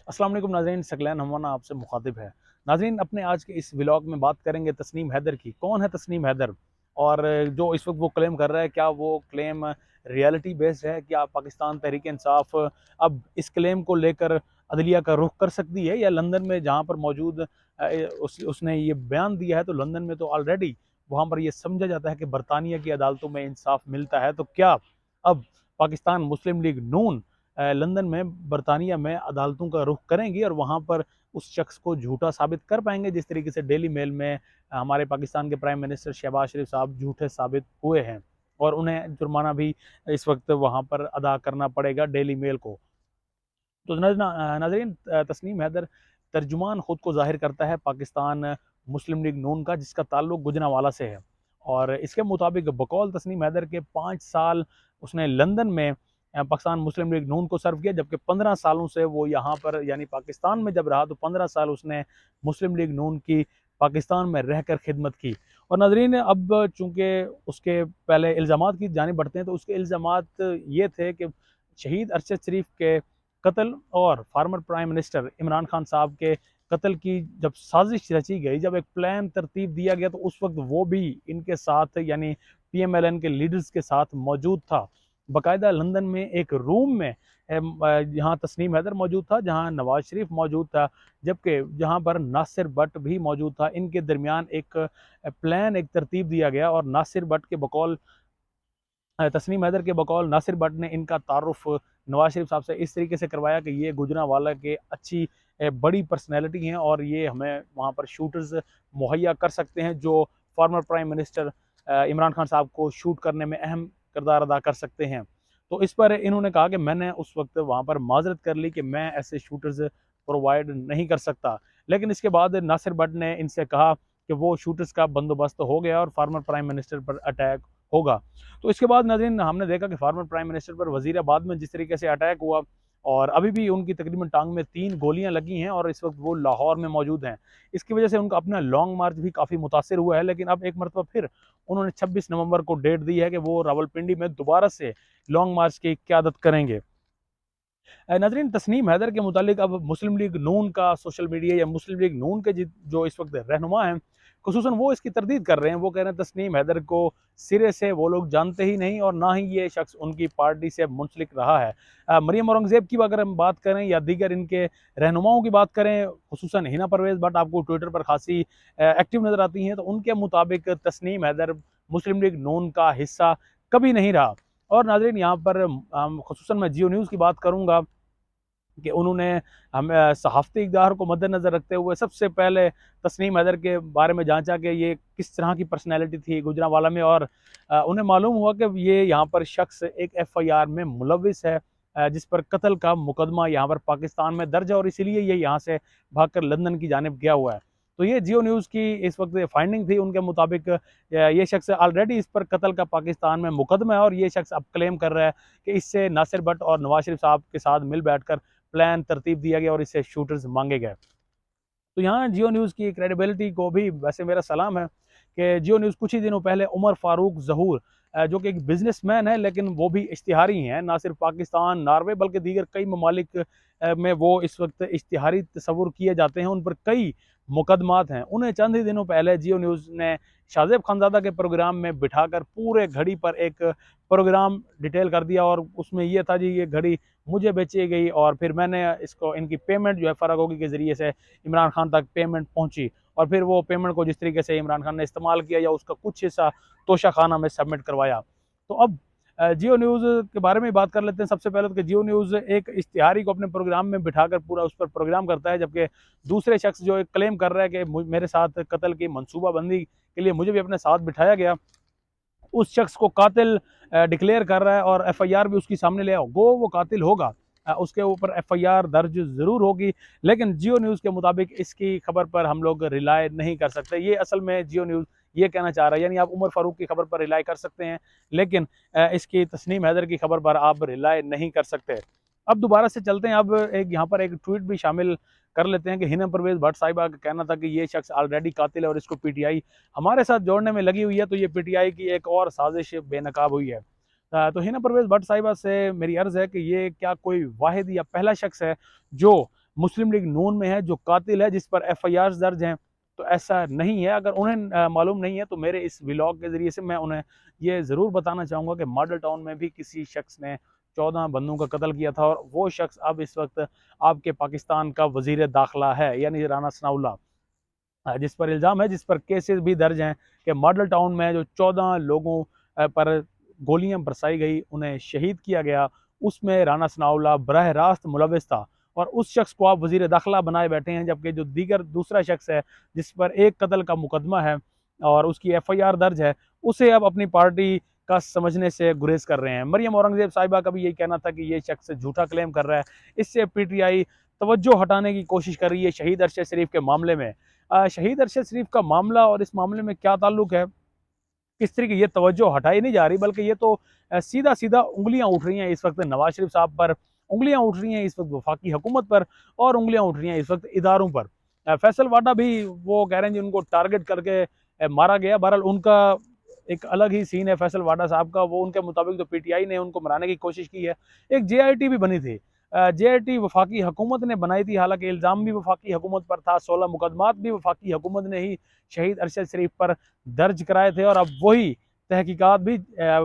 अस्सलाम वालेकुम नाज़रीन, सकलैन हमवाना आपसे मुखातिब है। नाज़रीन, अपने आज के इस व्लॉग में बात करेंगे तस्नीम हैदर की। कौन है तस्नीम हैदर? और जो इस वक्त वो क्लेम कर रहा है, क्या वो क्लेम रियलिटी बेस्ड है? क्या पाकिस्तान तहरीक इंसाफ अब इस क्लेम को लेकर अदलिया का रुख कर सकती है, या लंदन में जहाँ पर मौजूद उसने ये बयान दिया है, तो लंदन में तो ऑलरेडी वहाँ पर यह समझा जाता है कि बरतानिया की अदालतों में इंसाफ मिलता है। तो क्या अब पाकिस्तान मुस्लिम लीग नून लंदन में बरतानिया में अदालतों का रुख करेंगी और वहाँ पर उस शख्स को झूठा साबित कर पाएंगे, जिस तरीके से डेली मेल में हमारे पाकिस्तान के प्राइम मिनिस्टर शहबाज शरीफ साहब झूठे साबित हुए हैं और उन्हें जुर्माना भी इस वक्त वहाँ पर अदा करना पड़ेगा डेली मेल को। तो नाजरीन, तस्नीम हैदर तर्जुमान खुद को जाहिर करता है पाकिस्तान मुस्लिम लीग नून का, जिसका ताल्लुक गुजरांवाला से है। और इसके मुताबिक बकौल तस्नीम हैदर के 5 साल उसने लंदन में पाकिस्तान मुस्लिम लीग नून को सर्व किया, जबकि 15 सालों से वो यहाँ पर यानी पाकिस्तान में जब रहा तो 15 साल उसने मुस्लिम लीग नून की पाकिस्तान में रहकर खिदमत की। और नाजरीन, अब चूँकि उसके पहले इल्ज़ामात की जानिब बढ़ते हैं, तो उसके इल्ज़ामात ये थे कि शहीद अरशद शरीफ के कत्ल और farmer prime minister Imran Khan साहब के कत्ल की जब साजिश रची गई, जब एक प्लान तरतीब दिया गया, तो उस वक्त वो भी इनके साथ यानी पीएमएलएन के लीडर्स के साथ मौजूद था। बाकायदा लंदन में एक रूम में जहाँ तस्नीम हैदर मौजूद था, जहाँ नवाज शरीफ मौजूद था, जबकि जहाँ पर नासिर भट्ट भी मौजूद था। इनके दरमियान एक प्लान, एक तरतीब दिया गया और नासिर भट्ट के बकौल तस्नीम हैदर के बकौल नासिर भट्ट ने इनका तारुफ नवाज शरीफ साहब से इस तरीके से करवाया कि ये गुजरांवाला के अच्छी बड़ी पर्सनैलिटी हैं और ये हमें वहाँ पर शूटर्स मुहैया कर सकते हैं, जो former prime minister Imran Khan साहब को शूट करने में अहम किरदार अदा कर सकते हैं। तो इस पर इन्होंने कहा कि मैंने उस वक्त वहाँ पर माजरत कर ली कि मैं ऐसे शूटर्स प्रोवाइड नहीं कर सकता। लेकिन इसके बाद नासिर भट्ट ने इनसे कहा कि वो शूटर्स का बंदोबस्त हो गया और फार्मर प्राइम मिनिस्टर पर अटैक होगा। तो इसके बाद नाज़रीन, हमने देखा कि फार्मर प्राइम मिनिस्टर पर वज़ीराबाद में जिस तरीके से अटैक हुआ और अभी भी उनकी तकरीबन टांग में 3 गोलियां लगी हैं और इस वक्त वो लाहौर में मौजूद हैं। इसकी वजह से उनका अपना लॉन्ग मार्च भी काफ़ी मुतासर हुआ है, लेकिन अब एक मरतबा फिर उन्होंने 26 नवंबर को डेट दी है कि वो रावलपिंडी में दोबारा से लॉन्ग मार्च की क़यादत करेंगे। नाजरीन, तस्नीम हैदर के मुतालिक अब मुस्लिम लीग नून का सोशल मीडिया या मुस्लिम लीग नून के जो इस वक्त रहनुमा हैं, खुसूसन वो इसकी तरदीद कर रहे हैं। वो कह रहे हैं तस्नीम हैदर को सिरे से वो लोग जानते ही नहीं और ना ही ये शख्स उनकी पार्टी से मुंसलिक रहा है। मरियम औरंगज़ेब की अगर हम बात करें या दीगर इनके रहनुमाओं की बात करें, खुसूसन हिना परवेज़ भट्ट आपको ट्विटर पर खासी एक्टिव नज़र आती हैं, तो उनके मुताबिक तस्नीम हैदर मुस्लिम लीग नून का हिस्सा कभी नहीं रहा। और नाजरीन, यहाँ पर खुसूसन मैं जियो न्यूज़ की बात करूँगा कि उन्होंने हमें सहाफ़ती इक़्तिदार को मद्देनज़र रखते हुए सबसे पहले तस्नीम हैदर के बारे में जाँचा कि ये किस तरह की पर्सनैलिटी थी गुजरांवाला में, और उन्हें मालूम हुआ कि ये यहाँ पर शख्स एक एफ़आईआर में मुलविस है, जिस पर कत्ल का मुकदमा यहाँ पर पाकिस्तान में दर्ज है और इसीलिए ये यहाँ से भागकर लंदन की जानिब गया हुआ है। तो ये जियो न्यूज़ की इस वक्त फाइंडिंग थी। उनके मुताबिक ये शख्स ऑलरेडी इस पर कत्ल का पाकिस्तान में मुकदमा है और ये शख्स अब क्लेम कर रहा है कि इससे नासिर भट्ट और नवाज शरीफ साहब के साथ मिल बैठकर प्लान तरतीब दिया गया और इससे शूटर्स मांगे गए। तो यहाँ जियो न्यूज़ की क्रेडिबिलिटी को भी वैसे मेरा सलाम है कि जियो न्यूज़ कुछ ही दिनों पहले उमर फारूक ज़हूर, जो कि एक बिजनेसमैन है लेकिन वो भी इश्तिहारी हैं, ना सिर्फ पाकिस्तान, नॉर्वे बल्कि दीगर कई ममालिक में वो इस वक्त इश्तिहारी तस्वुर किए जाते हैं, उन पर कई मुकदमात हैं। उन्हें चंद ही दिनों पहले जियो न्यूज़ ने शाज़ेब खानज़ादा के प्रोग्राम में बिठाकर पूरे घड़ी पर एक प्रोग्राम डिटेल कर दिया और उसमें ये था जी, ये घड़ी मुझे बेची गई और फिर मैंने इसको इनकी पेमेंट जो है फ़रागोगी के ज़रिए से इमरान खान तक पेमेंट पहुंची और फिर वो पेमेंट को जिस तरीके से इमरान खान ने इस्तेमाल किया या उसका कुछ हिस्सा तोशा खाना में सबमिट करवाया। तो अब जियो न्यूज़ के बारे में बात कर लेते हैं। सबसे पहले तो कि जियो न्यूज़ एक इश्तिहारी को अपने प्रोग्राम में बिठाकर पूरा उस पर प्रोग्राम करता है, जबकि दूसरे शख्स जो एक क्लेम कर रहा है कि मेरे साथ कत्ल की मनसूबाबंदी के लिए मुझे भी अपने साथ बिठाया गया, उस शख्स को कातिल डिक्लेयर कर रहा है और एफआईआर भी उसकी सामने ले आओ। गो वो कातिल होगा, उसके ऊपर एफआईआर दर्ज ज़रूर होगी, लेकिन जियो न्यूज़ के मुताबिक इसकी खबर पर हम लोग रिलाय नहीं कर सकते। ये असल में जियो न्यूज़ ये कहना चाह रहा है, यानी आप उमर फारूक की खबर पर रिलाय कर सकते हैं, लेकिन इसकी तस्नीम हैदर की खबर पर आप रिलाय नहीं कर सकते। अब दोबारा से चलते हैं, अब एक यहाँ पर एक ट्वीट भी शामिल कर लेते हैं कि हिना परवेज़ भट्ट साहिबा का कहना था कि ये शख्स ऑलरेडी कातिल है और इसको पीटीआई हमारे साथ जोड़ने में लगी हुई है, तो ये पीटीआई की एक और साजिश बेनकाब हुई है। तो हिना परवेज़ भट्ट साहिबा से मेरी अर्ज़ है कि ये क्या कोई वाहिद या पहला शख्स है जो मुस्लिम लीग नून में है जो कातिल है, जिस पर FIR दर्ज हैं। तो ऐसा नहीं है। अगर उन्हें मालूम नहीं है तो मेरे इस व्लॉग के ज़रिए से मैं उन्हें ये ज़रूर बताना चाहूँगा कि मॉडल टाउन में भी किसी शख्स ने 14 बंदों का कत्ल किया था, और वो शख्स अब इस वक्त आपके पाकिस्तान का वज़ीर दाखिला है, यानी राना सनाउल्लाह, जिस पर इल्ज़ाम है, जिस पर केसेस भी दर्ज हैं कि मॉडल टाउन में जो 14 लोगों पर गोलियां बरसाई गई, उन्हें शहीद किया गया, उसमें राना सनाउल्लाह बराह रास्त मुलविस था। और उस शख्स को आप वज़ीर दाखिला बनाए बैठे हैं, जबकि जो दूसरा शख्स है जिस पर एक कत्ल का मुकदमा है और उसकी FIR दर्ज है, उसे अब अपनी पार्टी का समझने से गुरेज कर रहे हैं। मरियम औरंगज़ेब साहिबा का भी यही कहना था कि ये शख्स झूठा क्लेम कर रहा है। इससे PTI तवज्जो हटाने की कोशिश कर रही है शहीद अरशद शरीफ के मामले में। शहीद अरशद शरीफ का मामला और इस मामले में क्या ताल्लुक है, किस तरीके ये तवज्जो हटाई नहीं जा रही, बल्कि ये तो सीधा सीधा उंगलियां उठ रही हैं इस वक्त नवाज शरीफ साहब पर, उंगलियां उठ रही हैं इस वक्त वफाकी हुकूमत पर, और उंगलियां उठ रही हैं इस वक्त इदारों पर। फैसल वाडा भी वो कह रहे हैं जी उनको टारगेट करके मारा गया। बहरहाल उनका एक अलग ही सीन है फैसल वाडा साहब का। वो उनके मुताबिक तो PTI ने उनको मराने की कोशिश की है। एक JIT भी बनी थी, JIT वफाकी हुकूमत ने बनाई थी, हालांकि इल्ज़ाम भी वफाकी हुकूमत पर था, 16 मुकदमात भी वफाकी हुकूमत ने ही शहीद अरशद शरीफ पर दर्ज कराए थे, और अब वही तहकीकात भी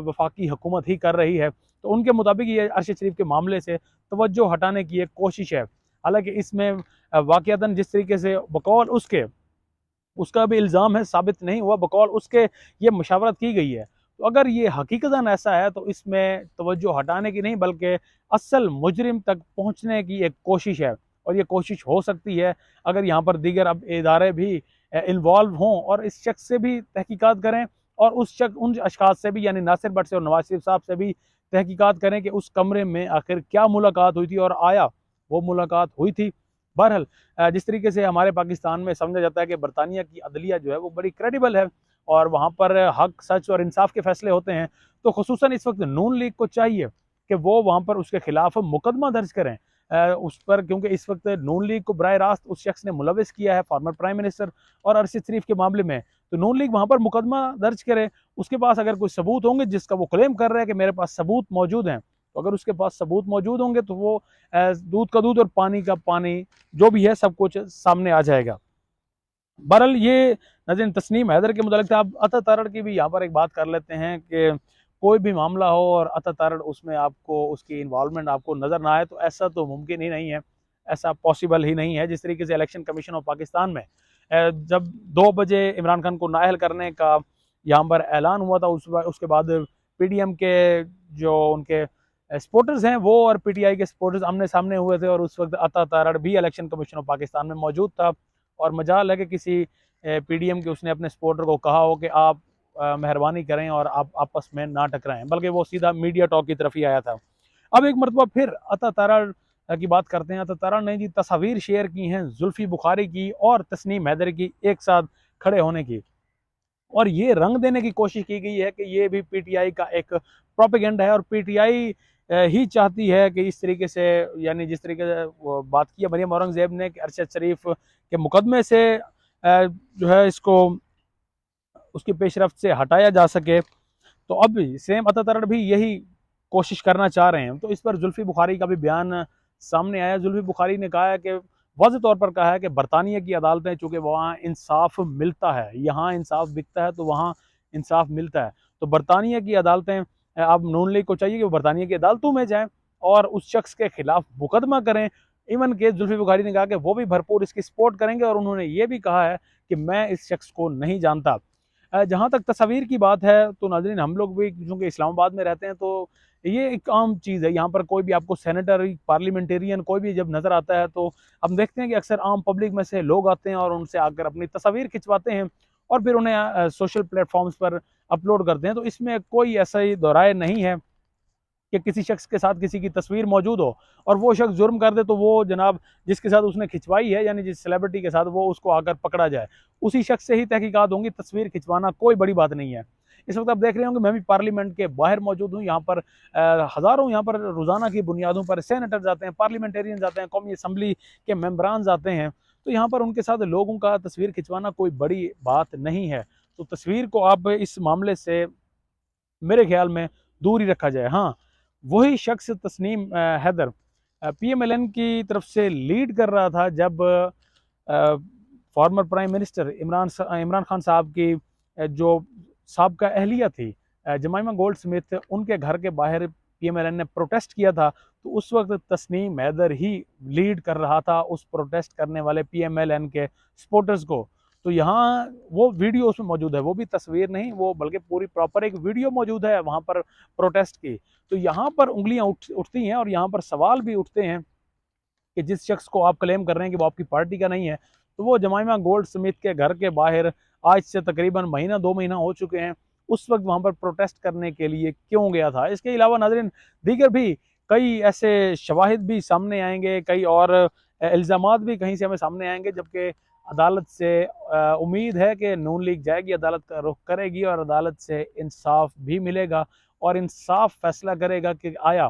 वफाकी हुकूमत ही कर रही है। तो उनके मुताबिक ये अरशद शरीफ के मामले से तवज्जो हटाने की एक कोशिश है। हालांकि इसमें वाक़ियतन जिस तरीके से बकौल उसका भी इल्ज़ाम है, साबित नहीं हुआ, बकौल उसके ये मशावरत की गई है। तो अगर ये हकीकतन ऐसा है तो इसमें तवज्जो हटाने की नहीं, बल्कि असल मुजरिम तक पहुँचने की एक कोशिश है। और ये कोशिश हो सकती है अगर यहाँ पर दीगर अब इदारे भी इन्वॉल्व हों और इस शख्स से भी तहकीकात करें, और उन अशखास से भी, यानी नासिर भट्ट से और नवाज शरीफ साहब से भी तहकीकात करें कि उस कमरे में आखिर क्या मुलाकात हुई थी और आया वो मुलाकात हुई थी। बहरहाल जिस तरीके से हमारे पाकिस्तान में समझा जाता है कि बरतानिया की अदलिया जो है वो बड़ी क्रेडिबल है और वहाँ पर हक, सच और इंसाफ के फैसले होते हैं, तो खुसूसन इस वक्त नून लीग को चाहिए कि वो वहाँ पर उसके खिलाफ मुकदमा दर्ज करें उस पर, क्योंकि इस वक्त नून लीग को बराह रास्त उस शख्स ने मुलविस किया है, फॉर्मर प्राइम मिनिस्टर और अरशद शरीफ के मामले में। तो नून लीग वहाँ पर मुकदमा दर्ज करे, उसके पास अगर कोई सबूत होंगे, जिसका वो क्लेम कर रहा है कि मेरे पास सबूत मौजूद हैं, तो अगर उसके पास सबूत मौजूद होंगे तो वो दूध का दूध और पानी का पानी जो भी है सब कुछ सामने आ जाएगा। बहरहाल ये नाज़रीन तस्नीम हैदर के मुतालिक था। अब अता तारड़ की भी यहाँ पर एक बात कर लेते हैं कि कोई भी मामला हो और अता तारड़ उसमें आपको उसकी इन्वॉल्वमेंट आपको नज़र ना आए, तो ऐसा तो मुमकिन ही नहीं है, ऐसा पॉसिबल ही नहीं है। जिस तरीके से इलेक्शन कमीशन ऑफ पाकिस्तान में जब 2 बजे इमरान खान को नाअहल करने का यहाँ पर ऐलान हुआ था, उसके बाद PDM के जो उनके सपोर्टर्स हैं वो और PTI के सपोर्टर्स आमने सामने हुए थे, और उस वक्त अता तारड़ भी इलेक्शन कमीशन ऑफ पाकिस्तान में मौजूद था। और मजाल है कि किसी PDM के उसने अपने सपोर्टर को कहा हो कि आप मेहरबानी करें और आप आपस में ना टकराएं, बल्कि वो सीधा मीडिया टॉक की तरफ ही आया था। अब एक मरतबा फिर अता तारड़ की बात करते हैं। अता तारड़ ने जी तस्वीर शेयर की हैं जुल्फी बुखारी की और तस्नीम हैदर की एक साथ खड़े होने की, और ये रंग देने की कोशिश की गई है कि ये भी PTI का एक प्रोपेगेंडा है, और PTI ही चाहती है कि इस तरीके से, यानी जिस तरीके से वो बात की है मरियम औरंगज़ेब ने कि अरशद शरीफ के मुकदमे से जो है इसको उसकी पेशरफ्त से हटाया जा सके, तो अब सेम अता तारड़ भी यही कोशिश करना चाह रहे हैं। तो इस पर जुल्फी बुखारी का भी बयान सामने आया। जुल्फी बुखारी ने कहा है कि वाज़ेह तौर पर कहा है कि बरतानिया की अदालतें, चूँकि वहाँ इंसाफ मिलता है, यहाँ इंसाफ बिकता है तो वहाँ इंसाफ मिलता है, तो बरतानिया की अदालतें, अब नून लीग को चाहिए कि वो बरतानिया की अदालतों में जाएँ और उस शख्स के खिलाफ मुकदमा करें। इवन के जुल्फी बुखारी ने कहा कि वो भी भरपूर इसकी सपोर्ट करेंगे, और उन्होंने ये भी कहा है कि मैं इस शख्स को नहीं जानता। जहाँ तक तस्वीर की बात है तो नाज़रीन हम लोग भी क्योंकि इस्लामाबाद में रहते हैं, तो ये एक आम चीज़ है। यहाँ पर कोई भी आपको सेनेटर, पार्लियामेंटेरियन कोई भी जब नज़र आता है तो हम देखते हैं कि अक्सर आम पब्लिक में से लोग आते हैं और उनसे आकर अपनी तस्वीर खिंचवाते हैं और फिर उन्हें सोशल प्लेटफॉर्म्स पर अपलोड करते हैं। तो इसमें कोई ऐसा ही दोहराए नहीं है कि किसी शख्स के साथ किसी की तस्वीर मौजूद हो और वो शख्स जुर्म कर दे, तो वो जनाब जिसके साथ उसने खिंचवाई है, यानी जिस सेलिब्रिटी के साथ, वो उसको आकर पकड़ा जाए, उसी शख्स से ही तहकीकात होंगी। तस्वीर खिंचवाना कोई बड़ी बात नहीं है। इस वक्त आप देख रहे होंगे मैं भी पार्लियामेंट के बाहर मौजूद हूँ। यहाँ पर हज़ारों यहाँ पर रोज़ाना की बुनियादों पर सेनेटर जाते हैं, पार्लियामेंटेरियन जाते हैं, कौमी असम्बली के मेम्बरान जाते हैं, तो यहाँ पर उनके साथ लोगों का तस्वीर खिंचवाना कोई बड़ी बात नहीं है। तो तस्वीर को आप इस मामले से मेरे ख्याल में दूर ही रखा जाए। हाँ, वही शख्स तस्नीम हैदर पीएमएलएन की तरफ से लीड कर रहा था जब former prime minister Imran Khan साहब की जो साबका अहलिया थी जमाइमा गोल्ड स्मिथ, उनके घर के बाहर पीएमएलएन ने प्रोटेस्ट किया था। तो उस वक्त तस्नीम हैदर ही लीड कर रहा था उस प्रोटेस्ट करने वाले पीएमएलएन के सपोर्टर्स को। तो यहाँ वो वीडियो उसमें मौजूद है, वो भी तस्वीर नहीं, वो बल्कि पूरी प्रॉपर एक वीडियो मौजूद है वहाँ पर प्रोटेस्ट की। तो यहाँ पर उंगलियां उठती हैं और यहाँ पर सवाल भी उठते हैं कि जिस शख्स को आप क्लेम कर रहे हैं कि वो आपकी पार्टी का नहीं है, तो वो जमाइमा गोल्ड स्मिथ के घर के बाहर आज से तकरीबन महीना 2 महीना हो चुके हैं, उस वक्त वहां पर प्रोटेस्ट करने के लिए क्यों गया था। इसके अलावा नाज़रीन दीगर भी कई ऐसे शवाहिद भी सामने आएंगे, कई और इल्ज़ामात भी कहीं से हमें सामने आएंगे, जबकि अदालत से उम्मीद है कि नून लीग जाएगी, अदालत का रुख करेगी और अदालत से इंसाफ भी मिलेगा और इंसाफ फैसला करेगा कि आया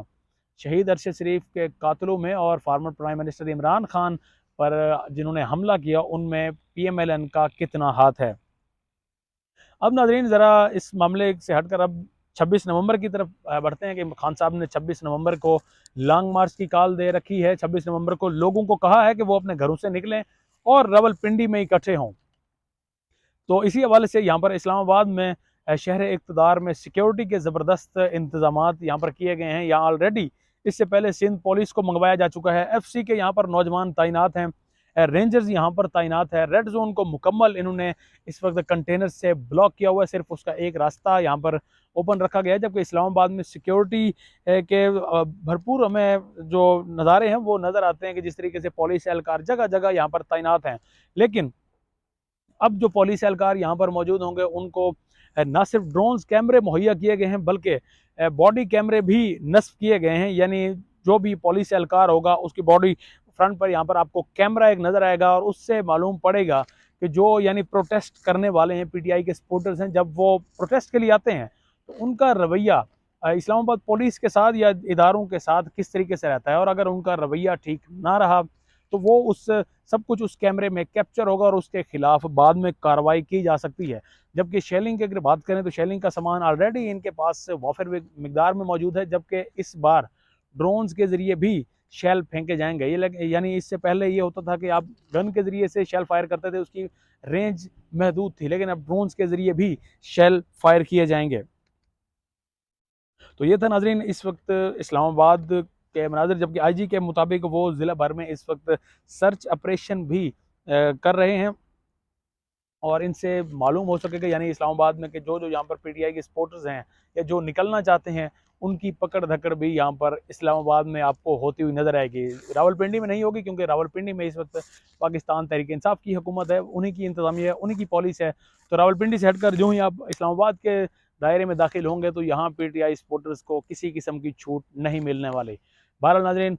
शहीद अरशद शरीफ के कातलों में और farmer prime minister Imran Khan पर जिन्होंने हमला किया उनमें पीएमएलएन का कितना हाथ है। अब नाजरीन ज़रा इस मामले से हटकर अब 26 नवंबर की तरफ बढ़ते हैं कि खान साहब ने 26 नवंबर को लॉन्ग मार्च की कॉल दे रखी है। 26 नवंबर को लोगों को कहा है कि वो अपने घरों से निकलें और रावलपिंडी में इकट्ठे हों। तो इसी हवाले से यहाँ पर इस्लामाबाद में शहर इक़्तिदार में सिक्योरिटी के ज़बरदस्त इंतजाम यहाँ पर किए गए हैं। यहाँ ऑलरेडी इससे पहले सिंध पुलिस को मंगवाया जा चुका है, एफसी के यहाँ पर नौजवान तैनात हैं, रेंजर्स यहाँ पर तैनात है। रेड जोन को मुकम्मल इन्होंने इस वक्त कंटेनर से ब्लॉक किया हुआ है, सिर्फ उसका एक रास्ता यहाँ पर ओपन रखा गया है। जबकि इस्लामाबाद में सिक्योरिटी के भरपूर हमें जो नज़ारे हैं वो नज़र आते हैं कि जिस तरीके से पुलिस एहलकार जगह जगह यहाँ पर तैनात हैं। लेकिन अब जो पुलिस एहलकार यहाँ पर मौजूद होंगे उनको न सिर्फ ड्रोन्स कैमरे मुहैया किए गए हैं बल्कि बॉडी कैमरे भी नस्ब किए गए हैं। यानी जो भी पुलिस एहलकार होगा उसकी बॉडी फ्रंट पर यहाँ पर आपको कैमरा एक नज़र आएगा और उससे मालूम पड़ेगा कि जो यानी प्रोटेस्ट करने वाले हैं, पीटीआई के सपोर्टर्स हैं, जब वो प्रोटेस्ट के लिए आते हैं तो उनका रवैया इस्लामाबाद पुलिस के साथ या इदारों के साथ किस तरीके से रहता है। और अगर उनका रवैया ठीक ना रहा तो वो उस सब कुछ उस कैमरे में कैप्चर होगा और उसके खिलाफ बाद में कार्रवाई की जा सकती है। जबकि शेलिंग की अगर बात करें तो शेलिंग का सामान ऑलरेडी इनके पास वाफिर मिकदार में मौजूद है, जबकि इस बार ड्रोन्स के ज़रिए भी शेल फेंके जाएंगे। ये यानी इससे पहले ये होता था कि आप गन के ज़रिए से शेल फायर करते थे, उसकी रेंज महदूद थी, लेकिन अब ड्रोन्स के ज़रिए भी शेल फायर किए जाएंगे। तो ये था नाजरीन इस वक्त इस्लामाबाद के मनाजिर, जबकि आईजी के मुताबिक वो ज़िला भर में इस वक्त सर्च ऑपरेशन भी कर रहे हैं और इनसे मालूम हो सकेगा यानी इस्लामाबाद में कि जो जो यहाँ पर पीटीआई के सपोर्टर्स हैं या जो निकलना चाहते हैं उनकी पकड़ धकड़ भी यहाँ पर इस्लामाबाद में आपको होती हुई नज़र आएगी। रावलपिंडी में नहीं होगी क्योंकि रावलपिंडी में इस वक्त पाकिस्तान तहरीक इंसाफ की हुकूमत है, उन्हीं की इंतज़ामिया है, उन्हीं की पॉलिसी है। तो रावलपिंडी से हटकर जो ही आप इस्लामाबाद के दायरे में दाखिल होंगे तो यहाँ पीटीआई सपोर्टर्स को किसी किस्म की छूट नहीं मिलने वाली। बहरहाल नाज़रीन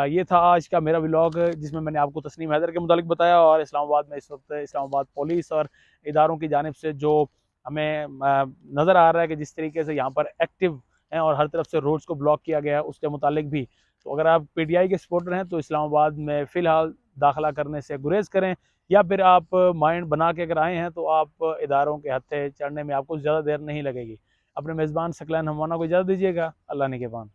ये था आज का मेरा व्लॉग जिसमें मैंने आपको तस्नीम हैदर के मुतालिक बताया और इस्लामाबाद में इस वक्त इस्लामाबाद पुलिस और इदारों की जानिब से जो हमें नज़र आ रहा है कि जिस तरीके से यहाँ पर एक्टिव हैं और हर तरफ से रोड्स को ब्लॉक किया गया है उसके मुतालिक भी। तो अगर आप पीटीआई के सपोर्टर हैं तो इस्लामाबाद में फ़िलहाल दाखिला करने से गुरेज़ करें, या फिर आप माइंड बना के अगर आए हैं तो आप इदारों के हत्थे चढ़ने में आपको ज़्यादा देर नहीं लगेगी। अपने मेज़बान सकलैन हमवाना को इजाज़त दीजिएगा। अल्लाह निगहबान।